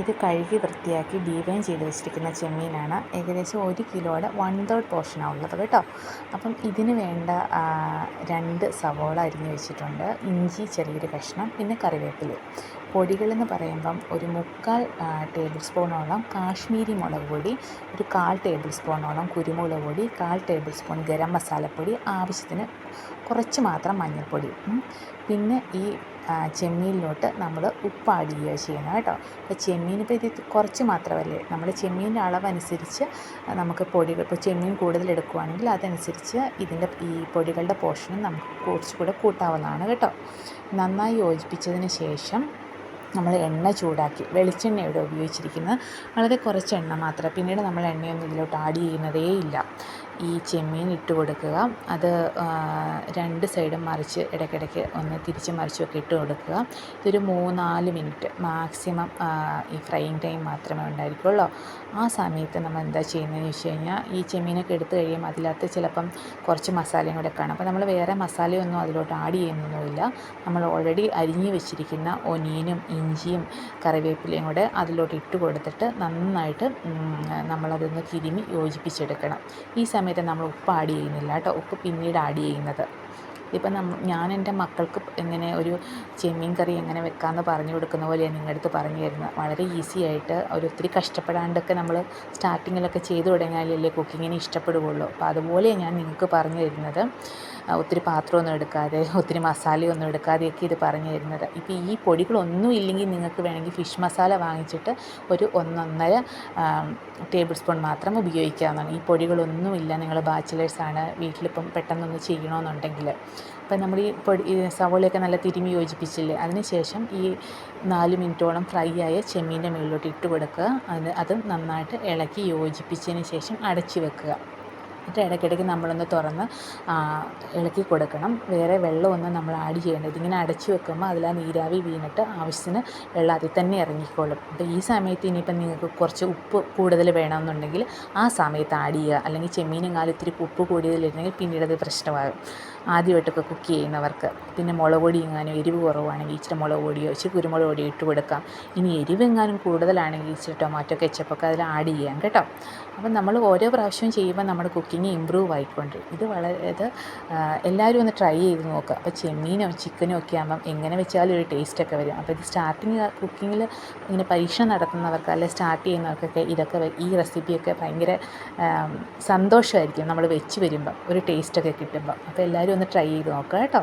ഇത് കഴുകി വൃത്തിയാക്കി ഡീവൈൻ ചെയ്ത് വെച്ചിരിക്കുന്ന ചെമ്മീനാണ്. ഏകദേശം 1 കിലോയുടെ 1/3 പോർഷനാണ് ഉള്ളത് കേട്ടോ. അപ്പം ഇതിന് വേണ്ട 2 സവോള അരിഞ്ഞ് വെച്ചിട്ടുണ്ട്, ഇഞ്ചി ചെറിയൊരു കഷ്ണം, പിന്നെ കറിവേപ്പില. പൊടികളെന്ന് പറയുമ്പം ഒരു 3/4 ടേബിൾ സ്പൂണോളം കാശ്മീരി മുളക് പൊടി, ഒരു 1/4 ടേബിൾ സ്പൂണോളം കുരുമുളക് പൊടി, 1/4 ടേബിൾ സ്പൂൺ ഗരം മസാലപ്പൊടി, ആവശ്യത്തിന് കുറച്ച് മാത്രം മഞ്ഞൾപ്പൊടി. പിന്നെ ഈ ചെമ്മീനിലോട്ട് നമ്മൾ ഉപ്പ് ആഡ് ചെയ്യുക ചെയ്യണം കേട്ടോ. അപ്പോൾ ചെമ്മീനിപ്പോൾ ഇത് കുറച്ച് മാത്രമല്ലേ, നമ്മൾ ചെമ്മീൻ്റെ അളവനുസരിച്ച് നമുക്ക് പൊടികൾ, ഇപ്പോൾ ചെമ്മീൻ കൂടുതൽ എടുക്കുകയാണെങ്കിൽ അതനുസരിച്ച് ഈ പൊടികളുടെ പോർഷനും നമുക്ക് കുറച്ചുകൂടെ കൂട്ടാവുന്നതാണ് കേട്ടോ. നന്നായി യോജിപ്പിച്ചതിന് ശേഷം നമ്മൾ എണ്ണ ചൂടാക്കി, വെളിച്ചെണ്ണ ഇവിടെ ഉപയോഗിച്ചിരിക്കുന്നത്, വളരെ കുറച്ച് എണ്ണ മാത്രം. പിന്നീട് നമ്മൾ എണ്ണയൊന്നും ഇതിലോട്ട് ആഡ് ചെയ്യുന്നതേ ഇല്ല. ഈ ചെമ്മീൻ ഇട്ട് കൊടുക്കുക, അത് 2 സൈഡും മറിച്ച് ഇടയ്ക്കിടയ്ക്ക് ഒന്ന് തിരിച്ച് മറിച്ചൊക്കെ ഇട്ട് കൊടുക്കുക. ഇതൊരു 3-4 മിനിറ്റ് മാക്സിമം ഈ ഫ്രൈയിങ് ടൈം മാത്രമേ ഉണ്ടായിരിക്കുള്ളൂ. ആ സമയത്ത് നമ്മൾ എന്താ ചെയ്യുന്നതെന്ന് വെച്ച് കഴിഞ്ഞാൽ, ഈ ചെമ്മീനൊക്കെ എടുത്ത് കഴിയുമ്പോൾ അതിനകത്ത് ചിലപ്പം കുറച്ച് മസാലയും കൂടെ കാണും. അപ്പോൾ നമ്മൾ വേറെ മസാലയൊന്നും അതിലോട്ട് ആഡ് ചെയ്യുന്നൊന്നുമില്ല. നമ്മൾ ഓൾറെഡി അരിഞ്ഞ് വെച്ചിരിക്കുന്ന ഒനിയനും ഇഞ്ചിയും കറിവേപ്പിലയും കൂടെ അതിലോട്ട് ഇട്ട് കൊടുത്തിട്ട് നന്നായിട്ട് നമ്മളതൊന്ന് തിരുമ്മി യോജിപ്പിച്ചെടുക്കണം. ഈ സമയത്ത് നമ്മൾ ഉപ്പ് ആഡ് ചെയ്യുന്നില്ല കേട്ടോ, ഉപ്പ് പിന്നീട് ആഡ് ചെയ്യുന്നത്. ഇപ്പം ഞാൻ എൻ്റെ മക്കൾക്ക് എങ്ങനെ ഒരു ചെമ്മീൻ കറി എങ്ങനെ വെക്കാമെന്ന് പറഞ്ഞു കൊടുക്കുന്ന പോലെയാണ് നിങ്ങളുടെ അടുത്ത് പറഞ്ഞു തരുന്നത്. വളരെ ഈസി ആയിട്ട്, ഒത്തിരി കഷ്ടപ്പെടാണ്ടൊക്കെ നമ്മൾ സ്റ്റാർട്ടിങ്ങിലൊക്കെ ചെയ്തു തുടങ്ങിയാലല്ലേ കുക്കിങ്ങിന് ഇഷ്ടപ്പെടുകയുള്ളൂ. അപ്പോൾ അതുപോലെ ഞാൻ നിങ്ങൾക്ക് പറഞ്ഞു തരുന്നത്. ഒത്തിരി പാത്രമൊന്നും എടുക്കാതെ, ഒത്തിരി മസാലയൊന്നും എടുക്കാതെയൊക്കെ ഇത് പറഞ്ഞു തരുന്നത്. ഇപ്പോൾ ഈ പൊടികളൊന്നും ഇല്ലെങ്കിൽ നിങ്ങൾക്ക് വേണമെങ്കിൽ ഫിഷ് മസാല വാങ്ങിച്ചിട്ട് ഒരു 1-1.5 ടേബിൾ സ്പൂൺ മാത്രം ഉപയോഗിക്കാവുന്നതാണ്. ഈ പൊടികളൊന്നുമില്ല, നിങ്ങൾ ബാച്ചിലേഴ്സാണ്, വീട്ടിലിപ്പം പെട്ടെന്നൊന്ന് ചെയ്യണമെന്നുണ്ടെങ്കിൽ. അപ്പം നമ്മൾ ഈ സവോളയൊക്കെ നല്ല തിരുമ്മി യോജിപ്പിച്ചില്ലേ, അതിന് ശേഷം ഈ 4 മിനിറ്റോളം ഫ്രൈ ആയ ചെമ്മീൻ്റെ മുകളിലോട്ട് ഇട്ട് കൊടുക്കുക. അത് നന്നായിട്ട് ഇളക്കി യോജിപ്പിച്ചതിന് ശേഷം അടച്ച് വെക്കുക. എന്നിട്ട് ഇടയ്ക്കിടയ്ക്ക് നമ്മളൊന്ന് തുറന്ന് ഇളക്കി കൊടുക്കണം. വേറെ വെള്ളമൊന്നും നമ്മൾ ആഡ് ചെയ്യേണ്ടത്. ഇതിങ്ങനെ അടച്ച് വെക്കുമ്പോൾ അതിൽ ആ നീരാവി വീണിട്ട് ആവശ്യത്തിന് വെള്ളം അതിൽ തന്നെ ഇറങ്ങിക്കോളും. അപ്പോൾ ഈ സമയത്ത് ഇനിയിപ്പം നിങ്ങൾക്ക് കുറച്ച് ഉപ്പ് കൂടുതൽ വേണമെന്നുണ്ടെങ്കിൽ ആ സമയത്ത് ആഡ് ചെയ്യുക. അല്ലെങ്കിൽ ചെമ്മീനെങ്ങാനും ഇത്തിരി ഉപ്പ് കൂടുതലിരുന്നെങ്കിൽ പിന്നീട് അത് പ്രശ്നമാകും ആദ്യമായിട്ടൊക്കെ കുക്ക് ചെയ്യുന്നവർക്ക്. പിന്നെ മുളക് പൊടി എങ്ങാനും എരിവ് കുറവാണെങ്കിൽ ഇച്ചിരി മുളക് പൊടിയോ ഇച്ചിരി കുരുമുളക് പൊടിയോ ഇട്ട് കൊടുക്കാം. ഇനി എരിവ് എങ്ങാനും കൂടുതലാണെങ്കിൽ ഇച്ചിരി ടൊമാറ്റോ കെച്ചപ്പൊക്കെ അതിൽ ആഡ് ചെയ്യാം കേട്ടോ. അപ്പം നമ്മൾ ഓരോ പ്രാവശ്യവും ചെയ്യുമ്പോൾ നമ്മുടെ കുക്കിംഗ് ഇമ്പ്രൂവ് ആയിക്കൊണ്ടിരിക്കും. ഇത് എല്ലാവരും ഒന്ന് ട്രൈ ചെയ്ത് നോക്കുക. അപ്പോൾ ചെമ്മീനോ ചിക്കനോ ഒക്കെ ആകുമ്പം എങ്ങനെ വെച്ചാലും ഒരു ടേസ്റ്റൊക്കെ വരും. അപ്പോൾ ഇത് സ്റ്റാർട്ടിങ് കുക്കിങ്ങിൽ ഇങ്ങനെ പരീക്ഷണം നടത്തുന്നവർക്ക്, അല്ലെങ്കിൽ സ്റ്റാർട്ട് ചെയ്യുന്നവർക്കൊക്കെ ഈ റെസിപ്പിയൊക്കെ ഭയങ്കര സന്തോഷമായിരിക്കും നമ്മൾ വെച്ച് വരുമ്പം, ഒരു ടേസ്റ്റൊക്കെ കിട്ടുമ്പം. അപ്പോൾ എല്ലാവരും ഒന്ന് ട്രൈ ചെയ്ത് നോക്കുക കേട്ടോ.